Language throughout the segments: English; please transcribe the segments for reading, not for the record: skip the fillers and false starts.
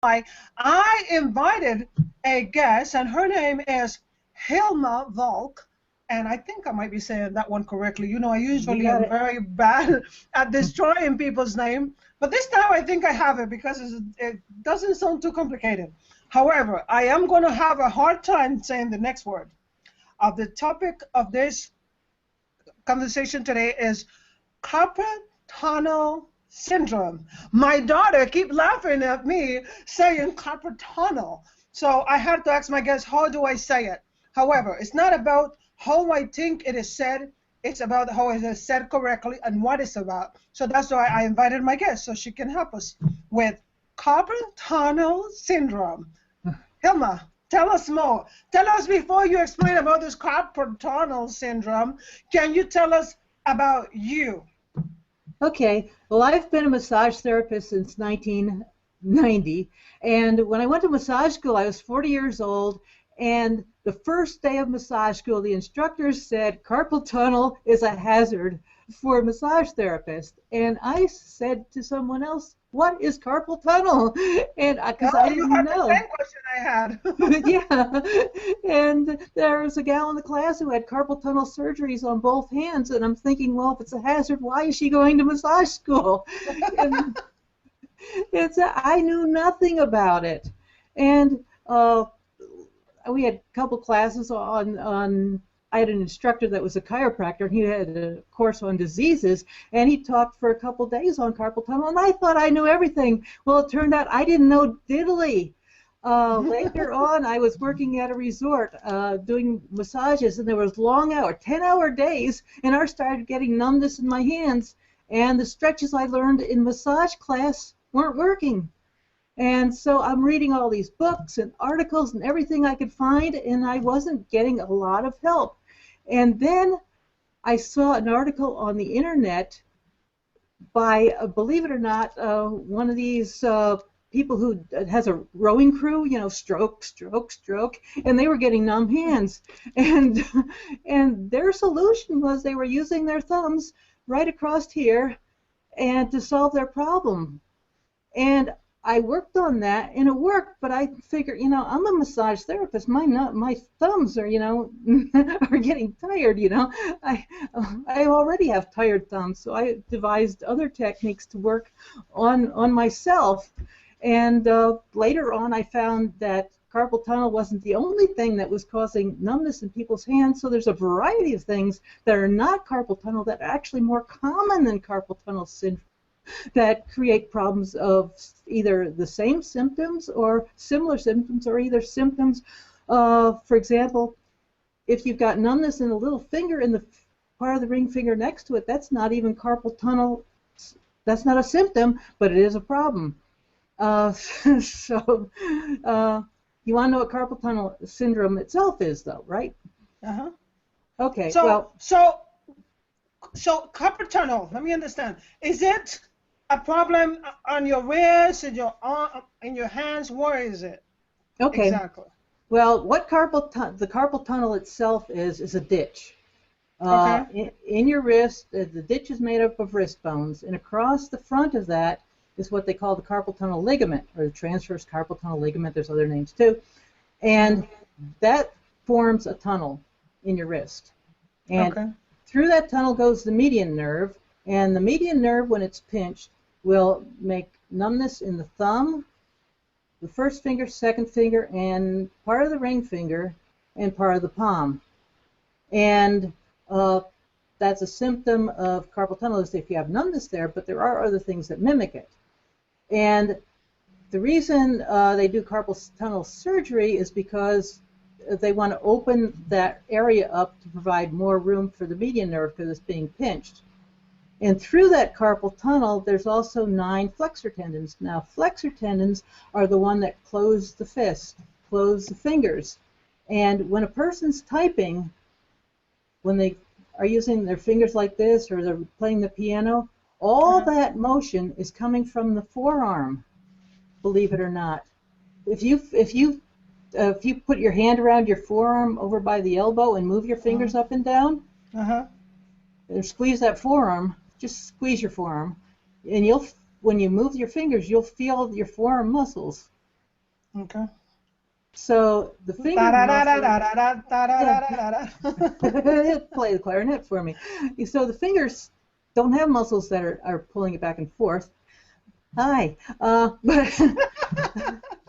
I invited a guest, and her name is Hilma Volk. And I think I might be saying that one correctly. You know, I You usually got am it. very bad at destroying people's name, but this time I think I have it because it doesn't sound too complicated. However, I am going to have a hard time saying the next word. The topic of this conversation today is carpal tunnel syndrome. My daughter keep laughing at me saying carpal tunnel. So I had to ask my guest, how do I say it? However, it's not about how I think it is said. It's about how it is said correctly and what it's about. So that's why I invited my guest so she can help us with carpal tunnel syndrome. Hilma, tell us more. Tell us before you explain about this carpal tunnel syndrome. Can you tell us about you? Okay, well, I've been a massage therapist since 1990, and when I went to massage school, I was 40 years old, and the first day of massage school, the instructor said carpal tunnel is a hazard for massage therapists, and I said to someone else, "What is carpal tunnel?" And because I Oh, you didn't had the know. same question I had. Yeah, and there was a gal in the class who had carpal tunnel surgeries on both hands, and I'm thinking, well, if it's a hazard, why is she going to massage school? And I knew nothing about it, and we had a couple classes on. I had an instructor that was a chiropractor, and he had a course on diseases, and he talked for a couple days on carpal tunnel, and I thought I knew everything. Well, it turned out I didn't know diddly. Later on, I was working at a resort doing massages, and there was long hour, 10-hour days, and I started getting numbness in my hands, and the stretches I learned in massage class weren't working. And so I'm reading all these books and articles and everything I could find, and I wasn't getting a lot of help. And then I saw an article on the internet by, believe it or not, one of these people who has a rowing crew, you know, stroke, stroke, stroke, and they were getting numb hands. And and their solution was they were using their thumbs right across here and to solve their problem. And I worked on that, and it worked. But I figured, you know, I'm a massage therapist. My thumbs are, you know, are getting tired. You know, I already have tired thumbs, so I devised other techniques to work on myself. And later on, I found that carpal tunnel wasn't the only thing that was causing numbness in people's hands. So there's a variety of things that are not carpal tunnel that are actually more common than carpal tunnel syndrome that create problems of either the same symptoms or similar symptoms or either symptoms. For example, if you've got numbness in the little finger in the part of the ring finger next to it, that's not even carpal tunnel. That's not a symptom, but it is a problem. So you want to know what carpal tunnel syndrome itself is, though, right? Uh-huh. Okay, So, well, so, so carpal tunnel. Let me understand. Is it a problem on your wrist, in your arm, in your hands? Where is it okay. exactly? Well, what the carpal tunnel itself is a ditch. Okay. In your wrist, the ditch is made up of wrist bones, and across the front of that is what they call the carpal tunnel ligament, or the transverse carpal tunnel ligament. There's other names too, Hmm. and that forms a tunnel in your wrist. And Okay. through that tunnel goes the median nerve, and the median nerve, when it's pinched, will make numbness in the thumb, the first finger, second finger, and part of the ring finger, and part of the palm. And uh, that's a symptom of carpal tunnel is if you have numbness there, but there are other things that mimic it. And the reason they do carpal tunnel surgery is because they want to open that area up to provide more room for the median nerve because it's being pinched. And through that carpal tunnel, there's also 9 flexor tendons. Now, flexor tendons are the one that close the fist, close the fingers. And when a person's typing, when they are using their fingers like this or they're playing the piano, all Uh-huh. that motion is coming from the forearm, believe it or not. If you put your hand around your forearm over by the elbow and move your Uh-huh. fingers up and down, Uh-huh. and squeeze that forearm, just squeeze your forearm, and when you move your fingers, you'll feel your forearm muscles. Okay. So the finger muscle, yeah, play the clarinet for me. So the fingers don't have muscles that are pulling it back and forth. Hi. But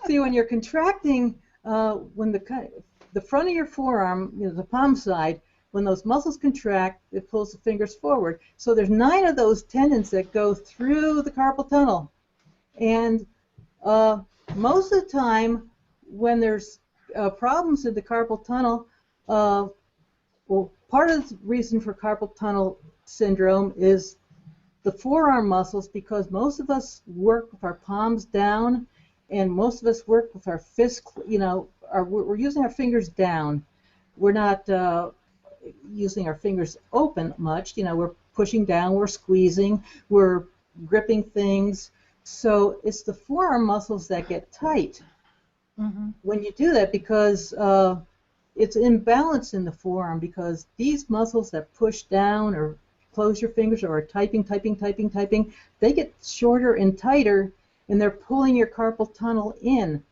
see, when you're contracting, when the front of your forearm, the palm side, when those muscles contract, it pulls the fingers forward. So there's 9 of those tendons that go through the carpal tunnel. And most of the time, when there's problems in the carpal tunnel, well, part of the reason for carpal tunnel syndrome is the forearm muscles, because most of us work with our palms down, and most of us work with our fists, we're using our fingers down. We're not using our fingers open much. We're pushing down, we're squeezing, we're gripping things. So it's the forearm muscles that get tight when you do that, because it's imbalance in the forearm, because these muscles that push down or close your fingers or are typing, they get shorter and tighter, and they're pulling your carpal tunnel in,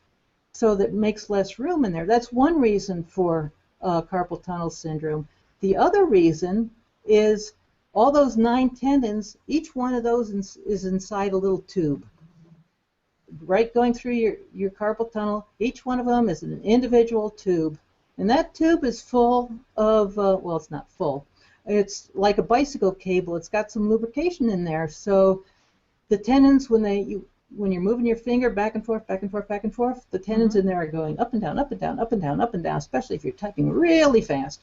so that makes less room in there. That's one reason for carpal tunnel syndrome. The other reason is all those 9 tendons, each one of those is inside a little tube. Right going through your carpal tunnel, each one of them is an individual tube. And that tube is full of, well, it's not full. It's like a bicycle cable. It's got some lubrication in there. So the tendons, when you're moving your finger back and forth, the tendons in there are going up and down, up and down, up and down, up and down, especially if you're typing really fast.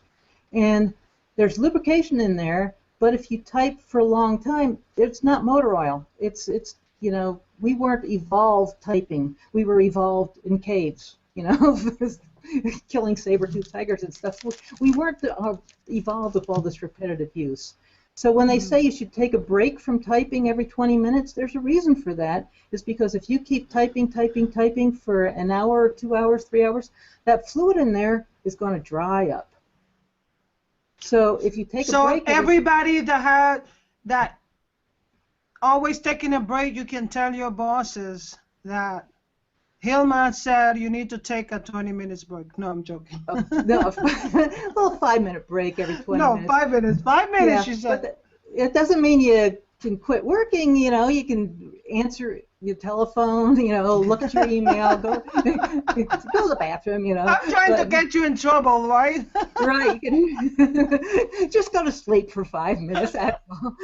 And there's lubrication in there, but if you type for a long time, it's not motor oil. It's we weren't evolved typing. We were evolved in caves, killing saber-toothed tigers and stuff. We weren't evolved with all this repetitive use. So when they say you should take a break from typing every 20 minutes, there's a reason for that. It's because if you keep typing for an hour, 2 hours, 3 hours, that fluid in there is going to dry up. So if you take a break... So everybody that always taking a break, you can tell your bosses that Hilma said you need to take a 20 minutes break. No, I'm joking. No, a little 5-minute break every 20 minutes. No, 5 minutes. 5 minutes, yeah, she said. But it doesn't mean you can quit working. You can answer your telephone, look at your email, go to the bathroom, I'm trying to get you in trouble, right? Right. You can just go to sleep for 5 minutes. That's all.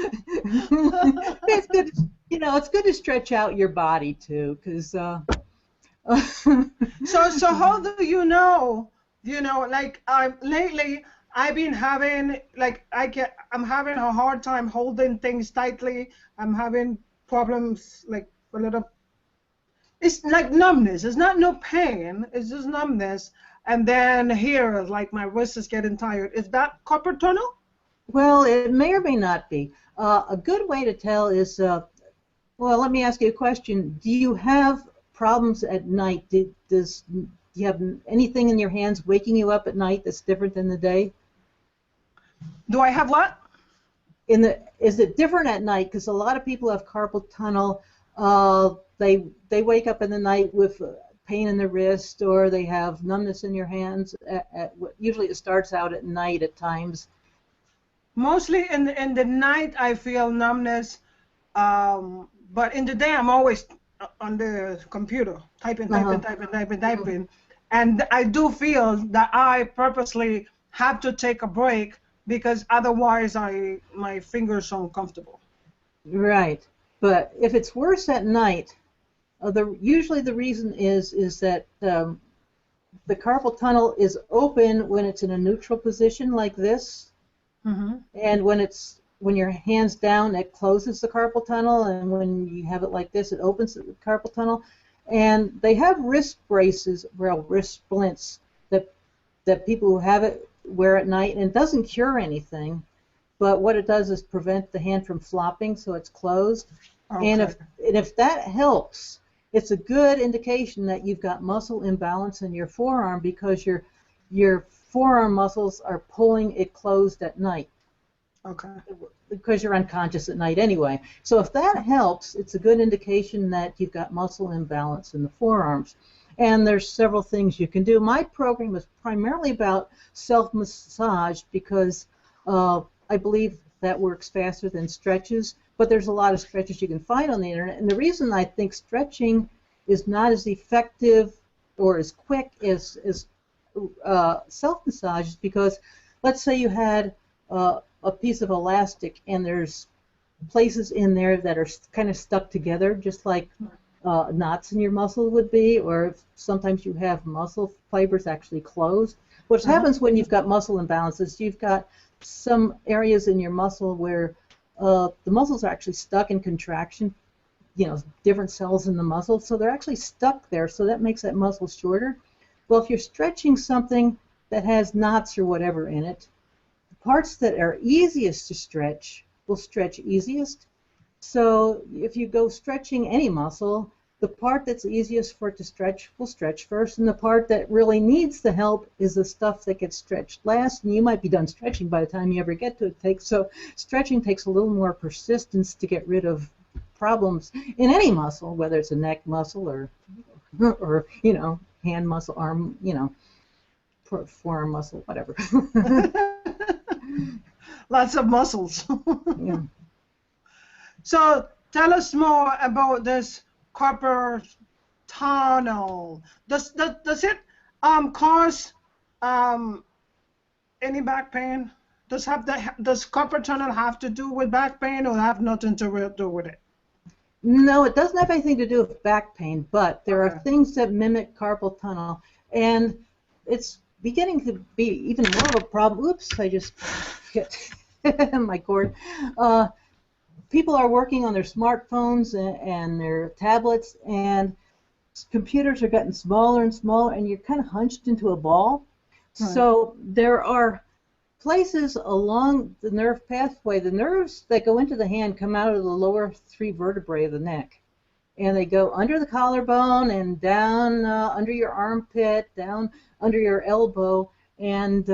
It's good. It's good to stretch out your body too, because. So how do you know? Lately I've been having I'm having a hard time holding things tightly. I'm having problems a little. It's like numbness. It's not no pain. It's just numbness. And then here, my wrist is getting tired. Is that carpal tunnel? Well, it may or may not be. A good way to tell is, well, let me ask you a question. Do you have problems at night? Do you have anything in your hands waking you up at night that's different than the day? Do I have what? Is it different at night? Because a lot of people have carpal tunnel. They wake up in the night with pain in the wrist, or they have numbness in your hands. Usually it starts out at night at times. Mostly in the night I feel numbness, but in the day I'm always on the computer typing. And I do feel that I purposely have to take a break, because otherwise my fingers are uncomfortable. Right. But if it's worse at night, usually the reason is that the carpal tunnel is open when it's in a neutral position like this, and when your hand's down, it closes the carpal tunnel, and when you have it like this, it opens the carpal tunnel. And they have wrist braces, wrist splints, that people who have it wear at night, and it doesn't cure anything, but what it does is prevent the hand from flopping, so it's closed. Okay. And if that helps, it's a good indication that you've got muscle imbalance in your forearm, because your forearm muscles are pulling it closed at night. Okay. Because you're unconscious at night anyway. So if that helps, it's a good indication that you've got muscle imbalance in the forearms. And there's several things you can do. My program is primarily about self-massage because I believe that works faster than stretches, but there's a lot of stretches you can find on the internet. And the reason I think stretching is not as effective or as quick as self-massage is because let's say you had a piece of elastic and there's places in there that are kind of stuck together, just like knots in your muscle would be, or sometimes you have muscle fibers actually closed. What happens when you've got muscle imbalances, you've got some areas in your muscle where the muscles are actually stuck in contraction, different cells in the muscle, so they're actually stuck there, so that makes that muscle shorter. Well, if you're stretching something that has knots or whatever in it, the parts that are easiest to stretch will stretch easiest. So if you go stretching any muscle, the part that's easiest for it to stretch will stretch first, and the part that really needs the help is the stuff that gets stretched last, and you might be done stretching by the time you ever get to it. So stretching takes a little more persistence to get rid of problems in any muscle, whether it's a neck muscle or hand muscle, arm, forearm muscle, whatever. Lots of muscles. Yeah. So tell us more about this carpal tunnel. Does it cause any back pain? Does carpal tunnel have to do with back pain, or have nothing to do with it? No, it doesn't have anything to do with back pain, but there are things that mimic carpal tunnel, and it's beginning to be even more of a problem. Oops, I just hit my cord. People are working on their smartphones and their tablets, and computers are getting smaller and smaller, and you're kind of hunched into a ball. Right. So there are places along the nerve pathway. The nerves that go into the hand come out of the lower 3 vertebrae of the neck, and they go under the collarbone and down under your armpit, down under your elbow, and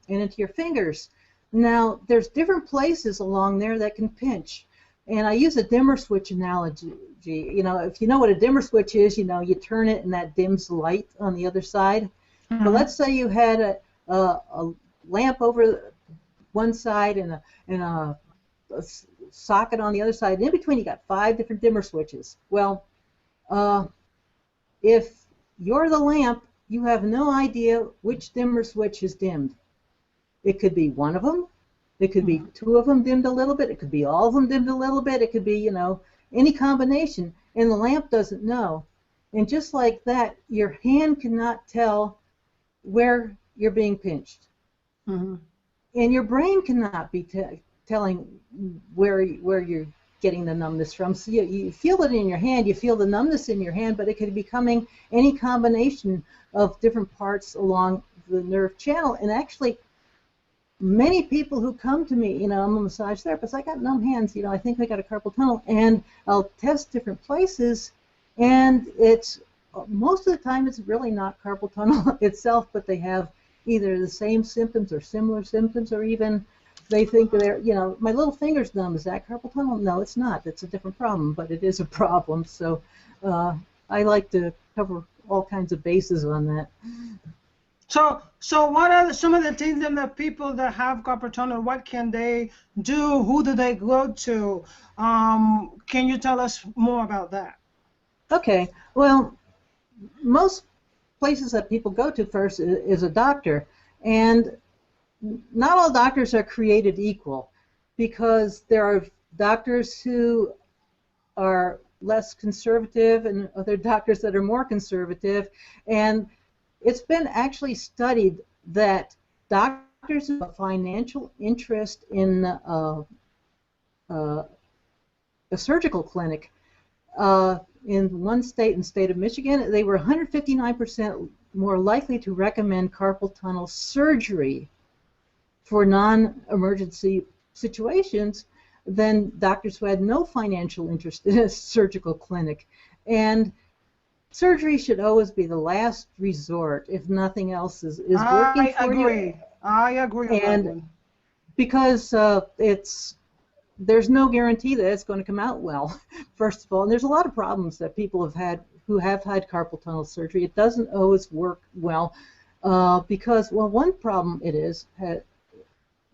into your fingers. Now, there's different places along there that can pinch, and I use a dimmer switch analogy. If you know what a dimmer switch is, you turn it and that dims the light on the other side. Mm-hmm. But let's say you had a lamp over one side and a socket on the other side, and in between you got 5 different dimmer switches. Well, if you're the lamp, you have no idea which dimmer switch is dimmed. It could be one of them. It could be 2 of them dimmed a little bit. It could be all of them dimmed a little bit. It could be, any combination. And the lamp doesn't know. And just like that, your hand cannot tell where you're being pinched. Mm-hmm. And your brain cannot be telling where you're getting the numbness from. So you feel it in your hand. You feel the numbness in your hand, but it could be coming any combination of different parts along the nerve channel. And actually, many people who come to me, I'm a massage therapist, I got numb hands, I think I got a carpal tunnel, and I'll test different places, and it's, most of the time it's really not carpal tunnel itself, but they have either the same symptoms or similar symptoms, or even they think they're, my little finger's numb, is that carpal tunnel? No, it's not. It's a different problem, but it is a problem, so I like to cover all kinds of bases on that. So what are some of the things that the people that have carpal tunnel, what can they do? Who do they go to? Can you tell us more about that? Okay. Well, most places that people go to first is a doctor, and not all doctors are created equal, because there are doctors who are less conservative and other doctors that are more conservative, and it's been actually studied that doctors with a financial interest in a surgical clinic in one state, in the state of Michigan, they were 159% more likely to recommend carpal tunnel surgery for non-emergency situations than doctors who had no financial interest in a surgical clinic. And surgery should always be the last resort if nothing else is working for you. I agree. And because there's no guarantee that it's going to come out well, first of all. And there's a lot of problems that people have had who have had carpal tunnel surgery, it doesn't always work well because, well, one problem it is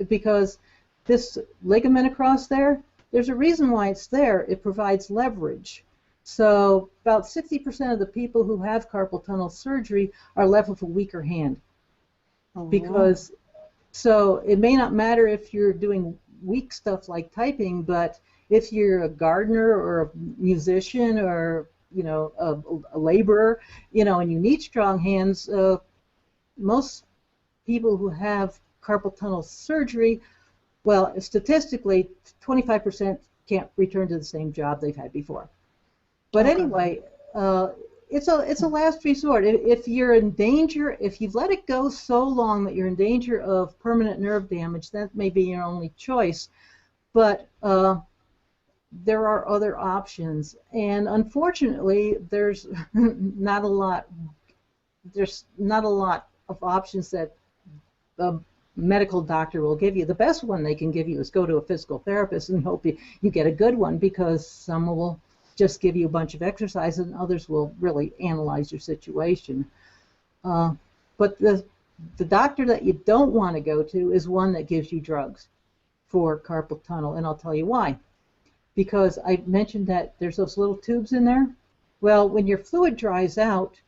because this ligament across there, there's a reason why it's there. It provides leverage. So about 60% of the people who have carpal tunnel surgery are left with a weaker hand. Oh, Because, so it may not matter if you're doing weak stuff like typing, but if you're a gardener or a musician or, you know, a laborer, you know, and you need strong hands, most people who have carpal tunnel surgery, well, statistically, 25% can't return to the same job they've had before. But anyway, it's a last resort. If you're in danger, if you've let it go so long that you're in danger of permanent nerve damage, that may be your only choice. But there are other options, and unfortunately, there's not a lot. There's not a lot of options that a medical doctor will give you. The best one they can give you is go to a physical therapist and hope you get a good one, because some will just give you a bunch of exercises and others will really analyze your situation. But the doctor that you don't want to go to is one that gives you drugs for carpal tunnel, and I'll tell you why. Because I mentioned that there's those little tubes in there. Well, when your fluid dries out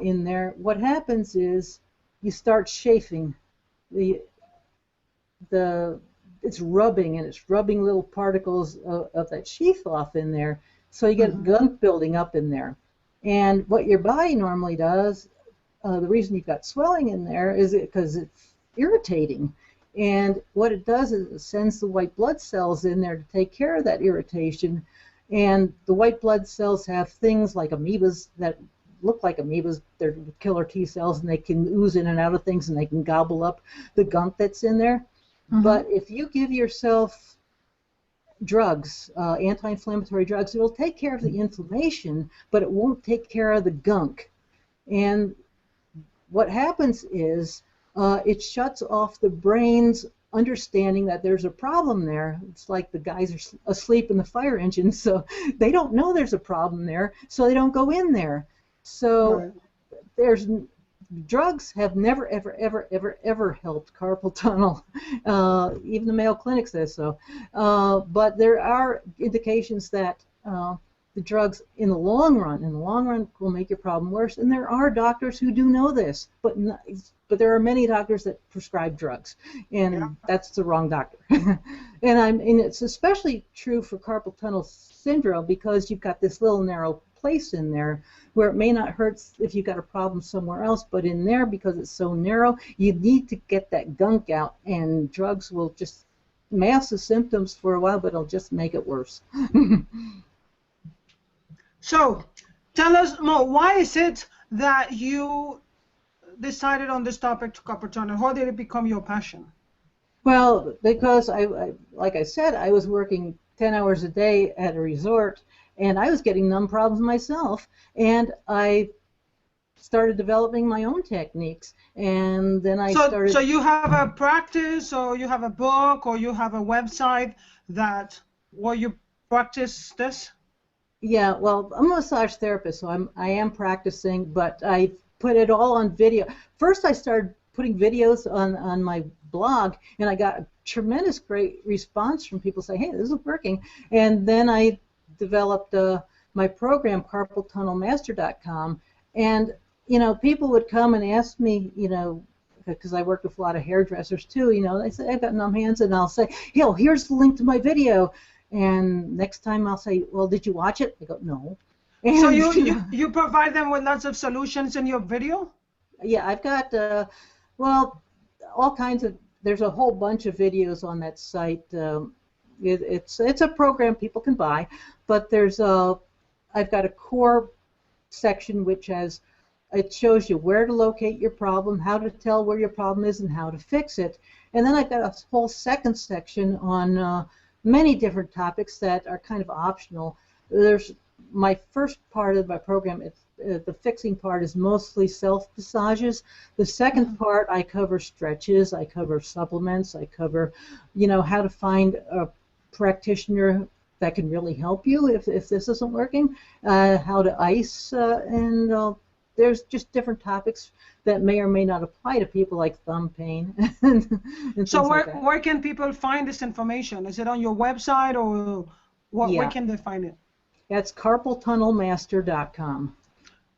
in there, what happens is you start chafing. It's rubbing, and it's rubbing little particles of that sheath off in there, so you get gunk building up in there. And what your body normally does, the reason you've got swelling in there is because it's irritating. And what it does is it sends the white blood cells in there to take care of that irritation. And the white blood cells have things like amoebas that look like amoebas. They're killer T cells, and they can ooze in and out of things, and they can gobble up the gunk that's in there. But if you give yourself drugs, anti-inflammatory drugs, it will take care of the inflammation, but it won't take care of the gunk. And what happens is it shuts off the brain's understanding that there's a problem there. It's like the guys are asleep in the fire engine, so they don't know there's a problem there, so they don't go in there. So drugs have never, ever, ever, ever, ever helped carpal tunnel. Even the Mayo Clinic says so. But there are indications that the drugs, in the long run, will make your problem worse. And there are doctors who do know this, but there are many doctors that prescribe drugs, and that's the wrong doctor. And it's especially true for carpal tunnel syndrome, because you've got this little narrow place in there where it may not hurt if you've got a problem somewhere else, but in there, because it's so narrow, you need to get that gunk out, and drugs will just mask the symptoms for a while, but it'll just make it worse. So, tell us more. Why is it that you decided on this topic to carpal tunnel? How did it become your passion? Well, because like I said, I was working 10 hours a day at a resort, and I was getting numb problems myself, and I started developing my own techniques, and then I started... So you have a practice, or you have a book, or you have a website where you practice this? Yeah, well, I'm a massage therapist, so I am practicing, but I put it all on video. First, I started putting videos on my blog, and I got a tremendous great response from people saying, hey, this is working. And then I developed my program, carpaltunnelmaster.com, and people would come and ask me, because I worked with a lot of hairdressers too, they say, I've got numb hands, and I'll say, here's the link to my video. And next time I'll say, well, did you watch it? They go, no. And, so you provide them with lots of solutions in your video? Yeah, I've got, all kinds of, there's a whole bunch of videos on that site. It's a program people can buy, but I've got a core section which it shows you where to locate your problem, how to tell where your problem is, and how to fix it. And then I've got a whole second section on many different topics that are kind of optional. There's my first part of my program, the fixing part is mostly self-massages. The second part, I cover stretches, I cover supplements, I cover, how to find a practitioner that can really help you if this isn't working. How to ice, and there's just different topics that may or may not apply to people like thumb pain and So things like that. where can people find this information? Is it on your website, or where can they find it? That's carpaltunnelmaster.com.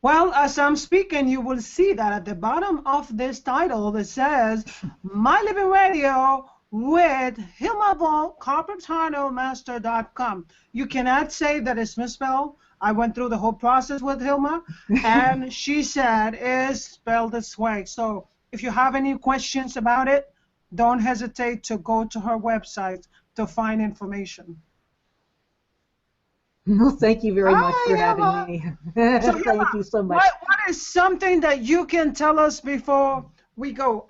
Well, as I'm speaking, you will see that at the bottom of this title it says My Living Radio with Hilma Volk, carpaltunnelmaster.com. You cannot say that it's misspelled. I went through the whole process with Hilma, and she said it's spelled this way. So if you have any questions about it, don't hesitate to go to her website to find information. No, thank you very much for Hilma. having me. So, Thank you so much. What is something that you can tell us before we go?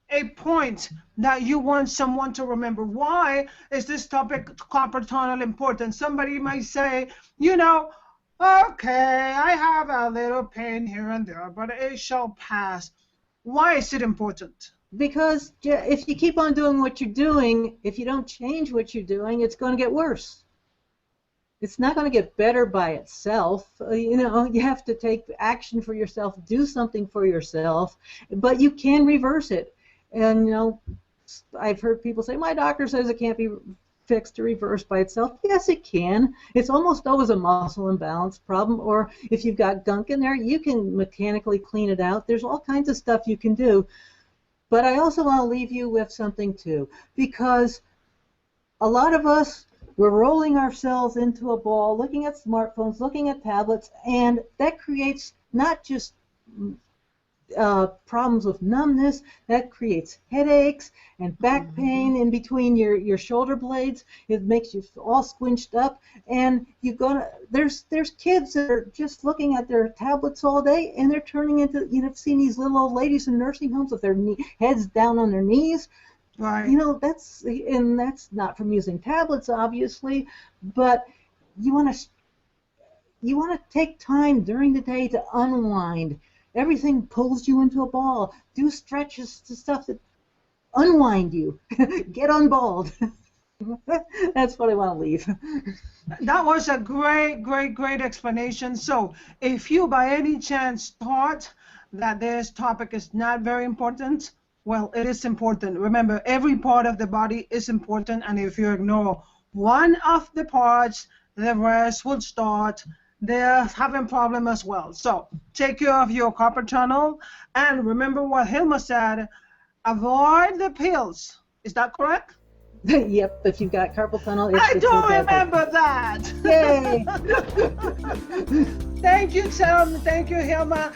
A point that you want someone to remember. Why is this topic, carpal tunnel, important? Somebody might say, okay, I have a little pain here and there, but it shall pass. Why is it important? Because if you keep on doing what you're doing, if you don't change what you're doing, it's going to get worse. It's not going to get better by itself. You have to take action for yourself, do something for yourself, but you can reverse it. And, I've heard people say, my doctor says it can't be fixed or reversed by itself. Yes, it can. It's almost always a muscle imbalance problem, or if you've got gunk in there, you can mechanically clean it out. There's all kinds of stuff you can do. But I also want to leave you with something, too, because a lot of us, we're rolling ourselves into a ball, looking at smartphones, looking at tablets, and that creates not just problems with numbness, that creates headaches and back pain in between your shoulder blades. It makes you all squinched up, and there's kids that are just looking at their tablets all day, and they're turning into, I've seen these little old ladies in nursing homes with their heads down on their knees. Right. That's not from using tablets, obviously, but you want to take time during the day to unwind. Everything pulls you into a ball. Do stretches to stuff that unwind you. Get unballed. That's what I want to leave. That was a great explanation. So if you by any chance thought that this topic is not very important, well, it is important. Remember, every part of the body is important, and if you ignore one of the parts, the rest will start they're having problem as well. So take care of your carpal tunnel, and remember what Hilma said, avoid the pills. Is that correct? Yep, if you've got carpal tunnel, I do remember that. Yay! Thank you, Sam. Thank you, Hilma.